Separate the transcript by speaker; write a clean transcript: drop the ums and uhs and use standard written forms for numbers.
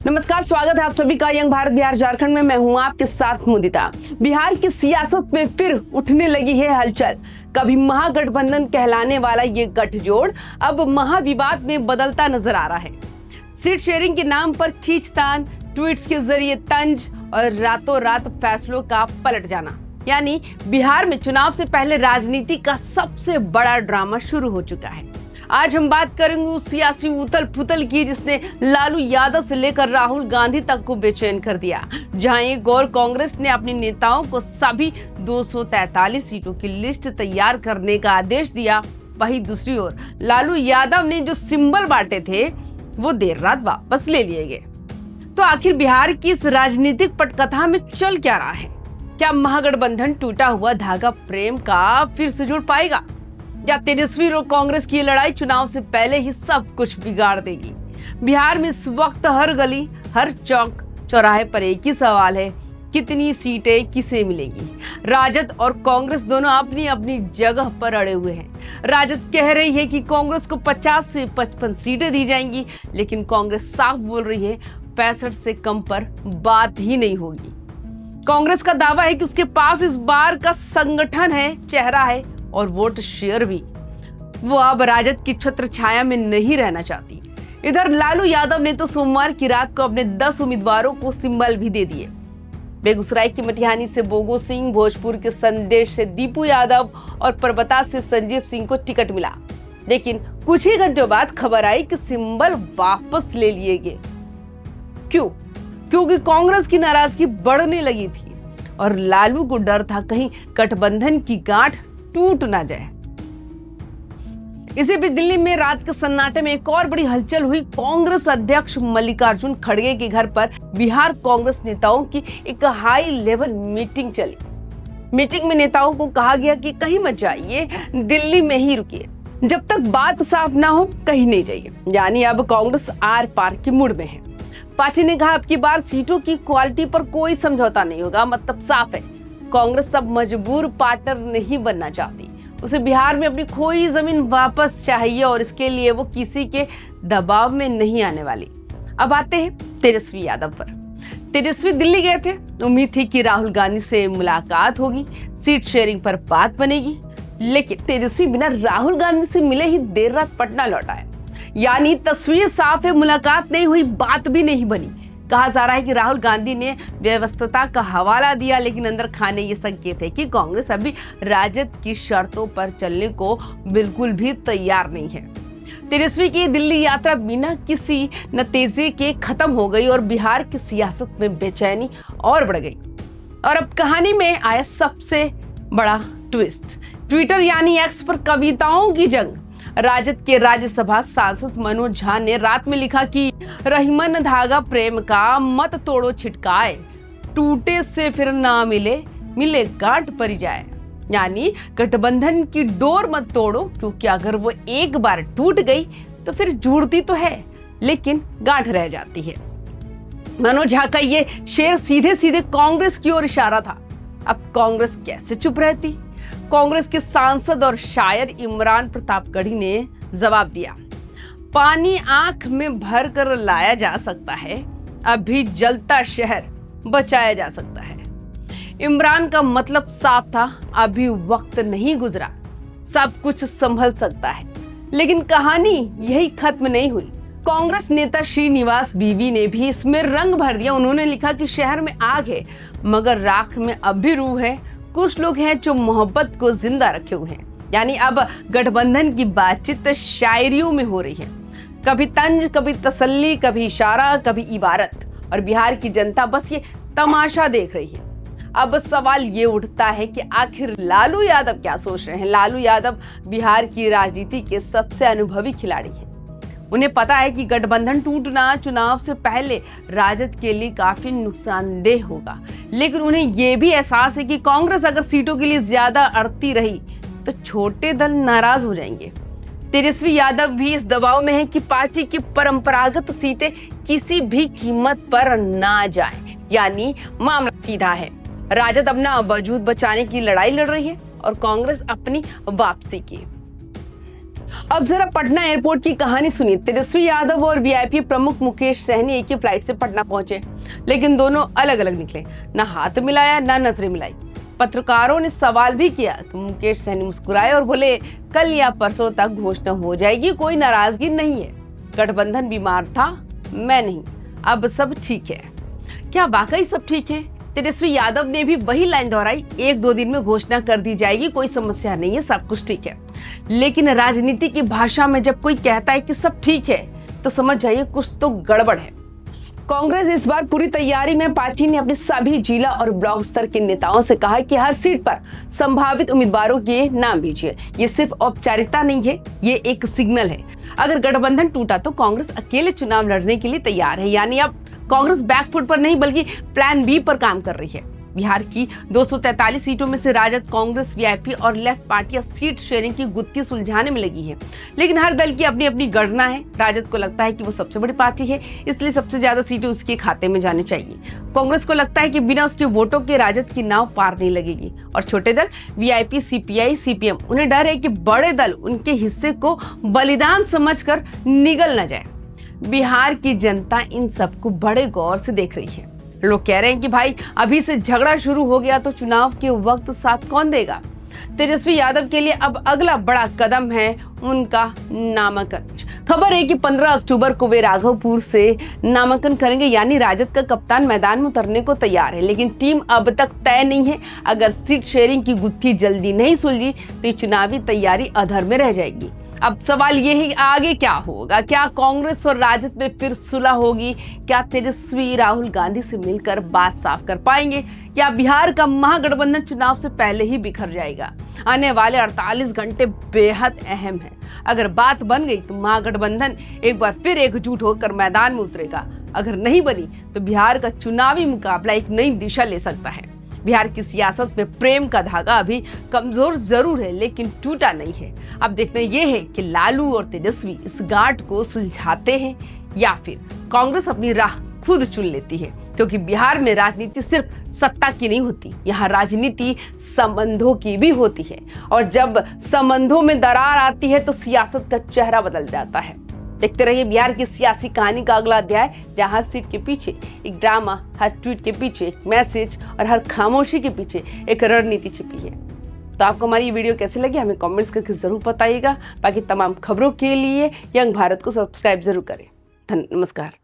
Speaker 1: नमस्कार, स्वागत है आप सभी का यंग भारत बिहार झारखंड में। मैं हूं आपके साथ मुदिता। बिहार की सियासत में फिर उठने लगी है हलचल। कभी महागठबंधन कहलाने वाला ये गठजोड़ अब महाविवाद में बदलता नजर आ रहा है। सीट शेयरिंग के नाम पर खींचतान, ट्वीट्स के जरिए तंज और रातों रात फैसलों का पलट जाना, यानी बिहार में चुनाव से पहले राजनीति का सबसे बड़ा ड्रामा शुरू हो चुका है। आज हम बात करेंगे उस सियासी उथल पुथल की जिसने लालू यादव से लेकर राहुल गांधी तक को बेचैन कर दिया। जहां एक और कांग्रेस ने अपने नेताओं को सभी 243 सीटों की लिस्ट तैयार करने का आदेश दिया, वहीं दूसरी ओर लालू यादव ने जो सिंबल बांटे थे वो देर रात वापस ले लिए गए। तो आखिर बिहार की इस राजनीतिक पटकथा में चल क्या रहा है? क्या महागठबंधन टूटा हुआ धागा प्रेम का फिर से जुड़ पाएगा, या तेजस्वी और कांग्रेस की लड़ाई चुनाव से पहले ही सब कुछ बिगाड़ देगी? बिहार में इस वक्त हर गली, हर चौक चौराहे पर एक ही सवाल है, कितनी सीटें किसे मिलेगी? राजद और कांग्रेस दोनों अपनी अपनी जगह पर अड़े हुए हैं। राजद कह रही है कि कांग्रेस को 50 से 55 सीटें दी जाएंगी, लेकिन कांग्रेस साफ बोल रही है 65 से कम पर बात ही नहीं होगी। कांग्रेस का दावा है कि उसके पास इस बार का संगठन है, चेहरा है और वोट शेयर भी। वो अब राजद की छत्र छाया में नहीं रहना चाहती। इधर लालू यादव ने तो सोमवार की रात को अपने 10 उम्मीदवारों को सिंबल भी दे दिए। बेगूसराय की मटिहानी से बोगो सिंह, भोजपुर के संदेश से दीपू यादव और परबता से संजीव सिंह को टिकट मिला। लेकिन कुछ ही घंटों बाद खबर आई कि सिंबल वापस ले लिए गए। क्यों? क्योंकि कांग्रेस की नाराजगी बढ़ने लगी थी और लालू को डर था कहीं गठबंधन की गांठ टूट ना जाए। इसी बीच दिल्ली में रात के सन्नाटे में एक और बड़ी हलचल हुई। कांग्रेस अध्यक्ष मल्लिकार्जुन खड़गे के घर पर बिहार कांग्रेस नेताओं की एक हाई लेवल मीटिंग चली। मीटिंग में नेताओं को कहा गया कि कहीं मत जाइए, दिल्ली में ही रुकिए, जब तक बात साफ ना हो कहीं नहीं जाइए। यानी अब कांग्रेस आर पार के मूड में है। पार्टी ने कहा अब की बार सीटों की क्वालिटी पर कोई समझौता नहीं होगा। मतलब साफ है, कांग्रेस अब मजबूर पार्टनर नहीं बनना चाहती। उसे बिहार में अपनी खोई जमीन वापस चाहिए और इसके लिए वो किसी के दबाव में नहीं आने वाली। अब आते हैं तेजस्वी यादव पर। तेजस्वी दिल्ली गए थे, उम्मीद थी कि राहुल गांधी से मुलाकात होगी, सीट शेयरिंग पर बात बनेगी। लेकिन तेजस्वी बिना राहुल गांधी से मिले ही देर रात पटना लौट आए। यानी तस्वीर साफ है, मुलाकात नहीं हुई, बात भी नहीं बनी। कहा जा रहा है कि राहुल गांधी ने व्यवस्था का हवाला दिया, लेकिन अंदर खाने ये संकेत है कि कांग्रेस अभी राजद की शर्तों पर चलने को बिल्कुल भी तैयार नहीं है। तेजस्वी की दिल्ली यात्रा बिना किसी नतीजे के खत्म हो गई और बिहार की सियासत में बेचैनी और बढ़ गई। और अब कहानी में आया सबसे बड़ा ट्विस्ट। ट्विटर यानी एक्स पर कविताओं की जंग। राजद के राज्यसभा सांसद मनोज झा ने रात में लिखा कि रहीमन धागा प्रेम का मत तोड़ो छिटकाए, टूटे से फिर ना मिले, मिले गांठ परी जाए। यानी गठबंधन की डोर मत तोड़ो, क्योंकि अगर वो एक बार टूट गई तो फिर जुड़ती तो है लेकिन गांठ रह जाती है। मनोज झा का ये शेर सीधे सीधे कांग्रेस की ओर इशारा था। अब कांग्रेस कैसे चुप रहती? कांग्रेस के सांसद और शायर इमरान प्रतापगढ़ी ने जवाब दिया, पानी आंख में भर कर लाया जा सकता है, अभी जलता शहर बचाया जा सकता है। इमरान का मतलब साफ था, अभी वक्त नहीं गुजरा, सब कुछ संभल सकता है। लेकिन कहानी यही खत्म नहीं हुई। कांग्रेस नेता श्रीनिवास बीवी ने भी इसमें रंग भर दिया। उन्होंने लिखा कि शहर में आग है मगर राख में अब भी रूह है, कुछ लोग हैं जो मोहब्बत को जिंदा रखे हुए हैं। यानी अब गठबंधन की बातचीत शायरियों में हो रही है, कभी तंज, कभी तसल्ली, कभी इशारा, कभी इबारत, और बिहार की जनता बस ये तमाशा देख रही है। अब सवाल ये उठता है कि आखिर लालू यादव क्या सोच रहे हैं? लालू यादव बिहार की राजनीति के सबसे अनुभवी खिलाड़ी हैं। उन्हें पता है कि गठबंधन टूटना चुनाव से पहले राजद के लिए काफी नुकसानदेह होगा, लेकिन उन्हें यह भी एहसास है कि कांग्रेस अगर सीटों के लिए ज्यादा अड़ती रही तो छोटे दल नाराज हो जाएंगे। तेजस्वी यादव भी इस दबाव में है कि पार्टी की परंपरागत सीटें किसी भी कीमत पर ना जाए। यानी मामला सीधा है, राजद अपना वजूद बचाने की लड़ाई लड़ रही है और कांग्रेस अपनी वापसी की। अब जरा पटना एयरपोर्ट की कहानी सुनिए। तेजस्वी यादव और वीआईपी प्रमुख मुकेश सहनी एक ही फ्लाइट से पटना पहुंचे, लेकिन दोनों अलग अलग निकले। ना हाथ मिलाया, ना नजरें मिलाई। पत्रकारों ने सवाल भी किया तो मुकेश सहनी मुस्कुराए और बोले, कल या परसों तक घोषणा हो जाएगी, कोई नाराजगी नहीं है। गठबंधन बीमार था, मैं नहीं, अब सब ठीक है। क्या वाकई सब ठीक है? तेजस्वी यादव ने भी वही लाइन दोहराई, 1-2 दिन में घोषणा कर दी जाएगी, कोई समस्या नहीं है, सब कुछ ठीक है। लेकिन राजनीति की भाषा में जब कोई कहता है कि सब ठीक है तो समझ जाइए कुछ तो गड़बड़ है। कांग्रेस इस बार पूरी तैयारी में। पार्टी ने अपने सभी जिला और ब्लॉक स्तर के नेताओं से कहा कि हर सीट पर संभावित उम्मीदवारों के नाम भेजिए। ये सिर्फ औपचारिकता नहीं है, ये एक सिग्नल है। अगर गठबंधन टूटा तो कांग्रेस अकेले चुनाव लड़ने के लिए तैयार है। यानी अब कांग्रेस बैकफुट पर नहीं बल्कि प्लान बी पर काम कर रही है। बिहार की 243 सीटों में से राजद, कांग्रेस, वीआईपी और लेफ्ट पार्टियां सीट शेयरिंग की गुत्थी सुलझाने में लगी है। लेकिन हर दल की अपनी अपनी गणना है। राजद को लगता है कि वो सबसे बड़ी पार्टी है, इसलिए सबसे ज्यादा सीटें उसके खाते में जानी चाहिए। कांग्रेस को लगता है कि बिना उसके वोटों के राजद की नाव पार नहीं लगेगी। और छोटे दल वीआईपी, सीपीआई, सीपीएम, उन्हें डर है कि बड़े दल उनके हिस्से को बलिदान समझकर निगल न जाए। बिहार की जनता इन सबको बड़े गौर से देख रही है। लोग कह रहे हैं कि भाई अभी से झगड़ा शुरू हो गया तो चुनाव के वक्त साथ कौन देगा। तेजस्वी यादव के लिए अब अगला बड़ा कदम है उनका नामांकन। खबर है कि 15 अक्टूबर को वे राघवपुर से नामांकन करेंगे, यानी राजद का कप्तान मैदान में उतरने को तैयार है। लेकिन टीम अब तक तय नहीं है। अगर सीट शेयरिंग की गुत्थी जल्दी नहीं सुलझी तो ये चुनावी तैयारी अधर में रह जाएगी। अब सवाल ये है आगे क्या होगा। क्या कांग्रेस और राजद में फिर सुलह होगी? क्या तेजस्वी राहुल गांधी से मिलकर बात साफ कर पाएंगे, या बिहार का महागठबंधन चुनाव से पहले ही बिखर जाएगा? आने वाले 48 घंटे बेहद अहम है। अगर बात बन गई तो महागठबंधन एक बार फिर एकजुट होकर मैदान में उतरेगा। अगर नहीं बनी तो बिहार का चुनावी मुकाबला एक नई दिशा ले सकता है। बिहार की सियासत में प्रेम का धागा अभी कमजोर जरूर है, लेकिन टूटा नहीं है। अब देखना यह है कि लालू और तेजस्वी इस गांठ को सुलझाते हैं या फिर कांग्रेस अपनी राह खुद चुन लेती है। क्योंकि बिहार में राजनीति सिर्फ सत्ता की नहीं होती, यहाँ राजनीति संबंधों की भी होती है। और जब संबंधों में दरार आती है तो सियासत का चेहरा बदल जाता है। देखते रहिए बिहार की सियासी कहानी का अगला अध्याय, जहां हर सीट के पीछे एक ड्रामा, हर ट्वीट के पीछे एक मैसेज और हर खामोशी के पीछे एक रणनीति छिपी है। तो आपको हमारी ये वीडियो कैसे लगी हमें कमेंट्स करके जरूर बताइएगा। बाकी तमाम खबरों के लिए यंग भारत को सब्सक्राइब जरूर करें। नमस्कार।